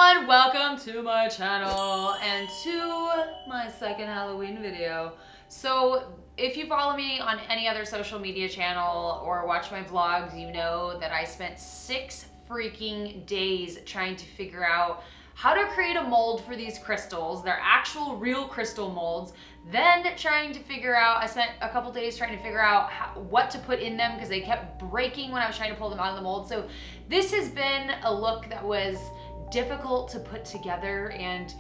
everyone, welcome to my channel and to my second Halloween video. So if you follow me on any other social media channel or watch my vlogs, you know that I spent 6 freaking days trying to figure out how to create a mold for these crystals. They're actual real crystal molds. Then trying to figure out, I spent a couple days trying to figure out what to put in them because they kept breaking when I was trying to pull them out of the mold. So this has been a look that was difficult to put together, and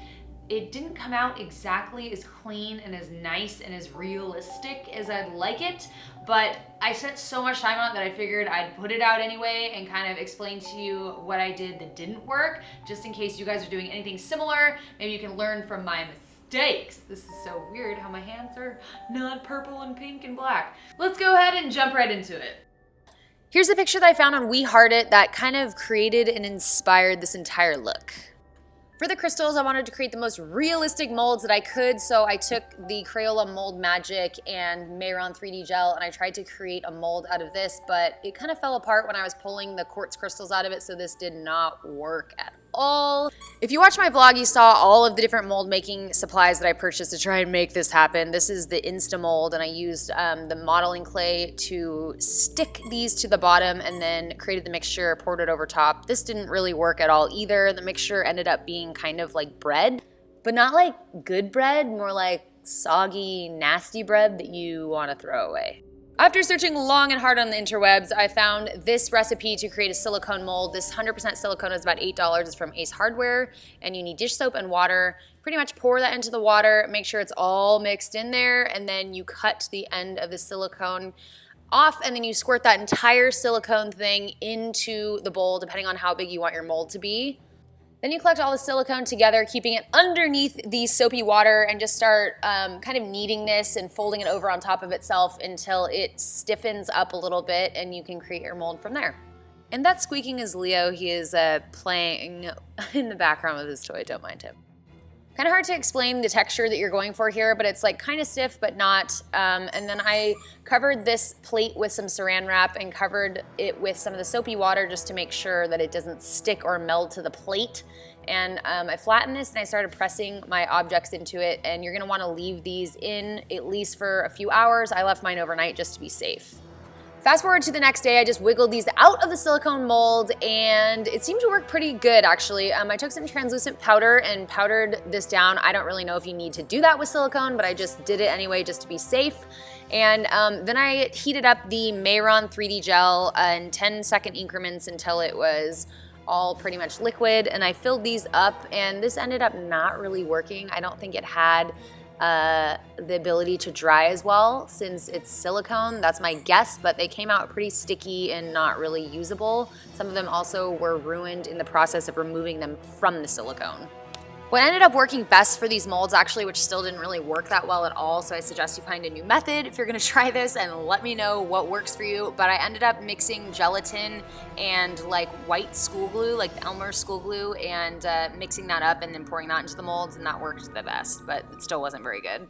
it didn't come out exactly as clean and as nice and as realistic as I'd like it, but I spent so much time on it that I figured I'd put it out anyway and kind of explain to you what I did that didn't work, just in case you guys are doing anything similar. Maybe you can learn from my mistakes. This is so weird how my hands are not purple and pink and black. Let's go ahead and jump right into it. Here's a picture that I found on WeHeartIt that kind of created and inspired this entire look. For the crystals, I wanted to create the most realistic molds that I could, so I took the Crayola Mold Magic and Mehron 3D gel and I tried to create a mold out of this, but it kind of fell apart when I was pulling the quartz crystals out of it, so this did not work at all. If you watched my vlog, you saw all of the different mold making supplies that I purchased to try and make this happen. This is the Insta Mold, and I used the modeling clay to stick these to the bottom and then created the mixture, poured it over top. This didn't really work at all either. The mixture ended up being kind of like bread, but not like good bread, more like soggy, nasty bread that you want to throw away. After searching long and hard on the interwebs, I found this recipe to create a silicone mold. This 100% silicone is about $8. It's from Ace Hardware, and you need dish soap and water. Pretty much pour that into the water, make sure it's all mixed in there, and then you cut the end of the silicone off, and then you squirt that entire silicone thing into the bowl, depending on how big you want your mold to be. Then you collect all the silicone together, keeping it underneath the soapy water, and just start kind of kneading this and folding it over on top of itself until it stiffens up a little bit and you can create your mold from there. And that squeaking is Leo. He is playing in the background with his toy. Don't mind him. Kind of hard to explain the texture that you're going for here, but it's like kind of stiff but not. And then I covered this plate with some saran wrap and covered it with some of the soapy water just to make sure that it doesn't stick or meld to the plate. And I flattened this and I started pressing my objects into it, and you're gonna wanna leave these in at least for a few hours. I left mine overnight just to be safe. Fast forward to the next day, I just wiggled these out of the silicone mold and it seemed to work pretty good actually. I took some translucent powder and powdered this down. I don't really know if you need to do that with silicone, but I just did it anyway just to be safe. And then I heated up the Mehron 3D gel in 10-second increments until it was all pretty much liquid, and I filled these up, and this ended up not really working. I don't think it had the ability to dry as well since it's silicone. That's my guess, but they came out pretty sticky and not really usable. Some of them also were ruined in the process of removing them from the silicone. What ended up working best for these molds actually, which still didn't really work that well at all, so I suggest you find a new method if you're gonna try this and let me know what works for you, but I ended up mixing gelatin and like white school glue, like the Elmer's school glue, and mixing that up and then pouring that into the molds, and that worked the best, but it still wasn't very good.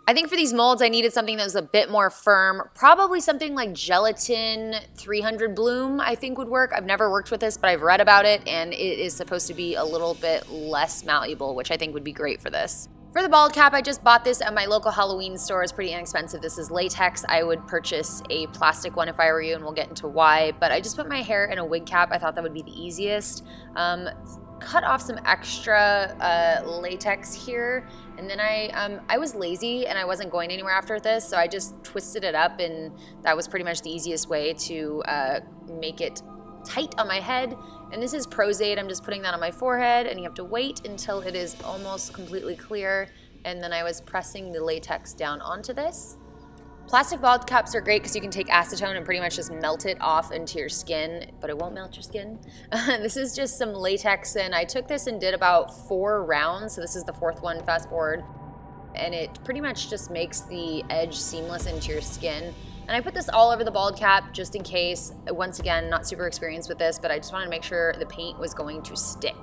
I think for these molds, I needed something that was a bit more firm. Probably something like gelatin 300 bloom, I think would work. I've never worked with this, but I've read about it, and it is supposed to be a little bit less malleable, which I think would be great for this. For the bald cap, I just bought this at my local Halloween store. It's pretty inexpensive. This is latex. I would purchase a plastic one if I were you, and we'll get into why, but I just put my hair in a wig cap. I thought that would be the easiest. Cut off some extra latex here, and then I was lazy and I wasn't going anywhere after this, so I just twisted it up, and that was pretty much the easiest way to make it tight on my head. And this is Prozade. I'm just putting that on my forehead, and you have to wait until it is almost completely clear, and then I was pressing the latex down onto this. Plastic bald caps are great because you can take acetone and pretty much just melt it off into your skin, but it won't melt your skin. This is just some latex, and I took this and did about 4 rounds, so this is the 4th one, fast forward, and it pretty much just makes the edge seamless into your skin. And I put this all over the bald cap just in case. Once again, not super experienced with this, but I just wanted to make sure the paint was going to stick.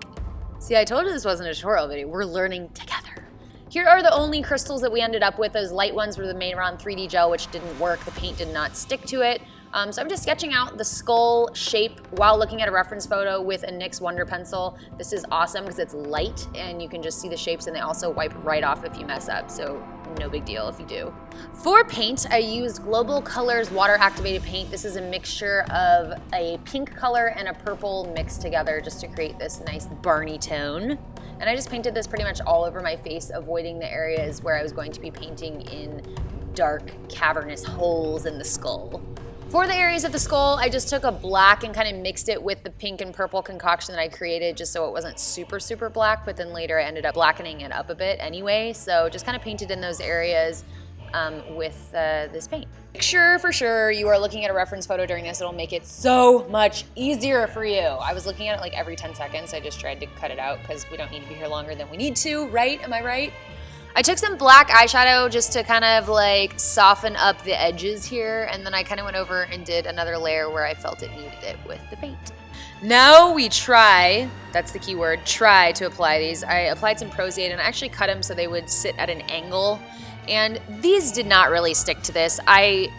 See, I told you this wasn't a tutorial video. We're learning together. Here are the only crystals that we ended up with. Those light ones were the Mehron 3D gel, which didn't work. The paint did not stick to it. So I'm just sketching out the skull shape while looking at a reference photo with a NYX Wonder Pencil. This is awesome because it's light and you can just see the shapes, and they also wipe right off if you mess up, so no big deal if you do. For paint, I used Global Colors water activated paint. This is a mixture of a pink color and a purple mixed together just to create this nice Barney tone. And I just painted this pretty much all over my face, avoiding the areas where I was going to be painting in dark cavernous holes in the skull. For the areas of the skull, I just took a black and kind of mixed it with the pink and purple concoction that I created just so it wasn't super, super black, but then later I ended up blackening it up a bit anyway. So just kind of painted in those areas with this paint. Make sure for sure you are looking at a reference photo during this. It'll make it so much easier for you. I was looking at it like every 10 seconds. I just tried to cut it out because we don't need to be here longer than we need to, right? Am I right? I took some black eyeshadow just to kind of like soften up the edges here, and then I kind of went over and did another layer where I felt it needed it with the paint. Now we try, that's the key word, try to apply these. I applied some Prosiate and I actually cut them so they would sit at an angle, and these did not really stick to this. I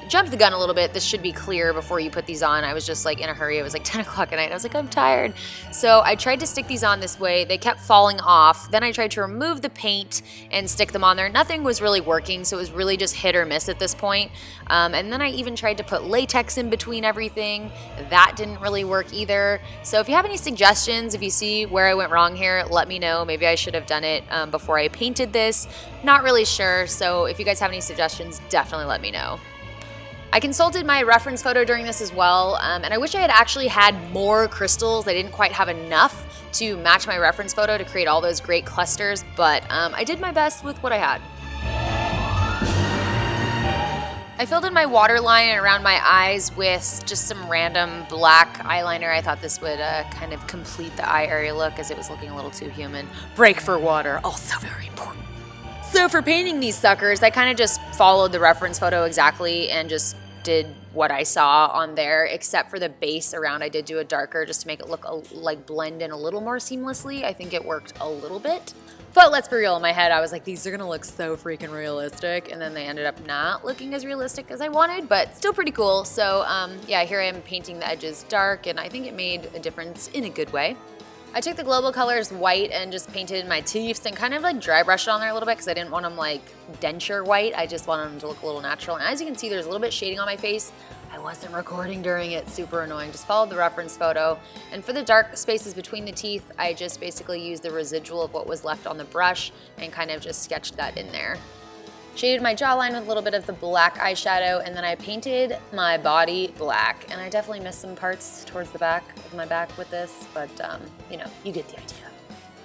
jumped the gun a little bit. This should be clear before you put these on. I was just like in a hurry. It was like 10 o'clock at night. I was like, I'm tired. So I tried to stick these on this way. They kept falling off. Then I tried to remove the paint and stick them on there. Nothing was really working, so it was really just hit or miss at this point. And then I even tried to put latex in between everything. That didn't really work either. So if you have any suggestions, if you see where I went wrong here, let me know. Maybe I should have done it before I painted this. Not really sure. So if you guys have any suggestions, definitely let me know. I consulted my reference photo during this as well, and I wish I had actually had more crystals. I didn't quite have enough to match my reference photo to create all those great clusters, but I did my best with what I had. I filled in my waterline around my eyes with just some random black eyeliner. I thought this would kind of complete the eye area look as it was looking a little too human. Break for water, also very important. So for painting these suckers, I kind of just followed the reference photo exactly and just did what I saw on there, except for the base around. I did do a darker just to make it look like blend in a little more seamlessly. I think it worked a little bit. But let's be real, in my head, I was like, these are gonna look so freaking realistic. And then they ended up not looking as realistic as I wanted, but still pretty cool. So yeah, here I am painting the edges dark, and I think it made a difference in a good way. I took the Global Colors white and just painted my teeth and kind of like dry brushed it on there a little bit because I didn't want them like denture white. I just wanted them to look a little natural. And as you can see, there's a little bit shading on my face. I wasn't recording during it, super annoying. Just followed the reference photo. And for the dark spaces between the teeth, I just basically used the residual of what was left on the brush and kind of just sketched that in there. Shaded my jawline with a little bit of the black eyeshadow, and then I painted my body black. And I definitely missed some parts towards the back of my back with this, but you know, you get the idea.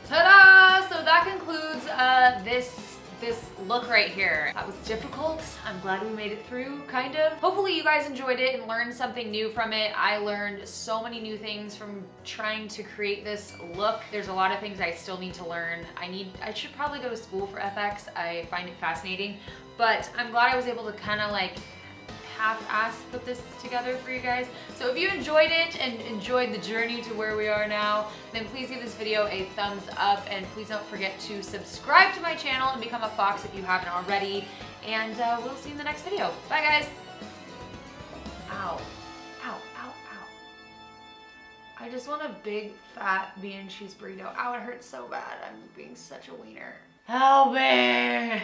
Ta-da! So that concludes this look right here. That was difficult. I'm glad we made it through, kind of. Hopefully you guys enjoyed it and learned something new from it. I learned so many new things from trying to create this look. There's a lot of things I still need to learn. I should probably go to school for FX. I find it fascinating, but I'm glad I was able to kind of like half-ass put this together for you guys. So if you enjoyed it and enjoyed the journey to where we are now, then please give this video a thumbs up, and please don't forget to subscribe to my channel and become a fox if you haven't already. And we'll see you in the next video. Bye guys. Ow. Ow, ow, ow. I just want a big fat bean and cheese burrito. Ow, it hurts so bad. I'm being such a wiener. Help me.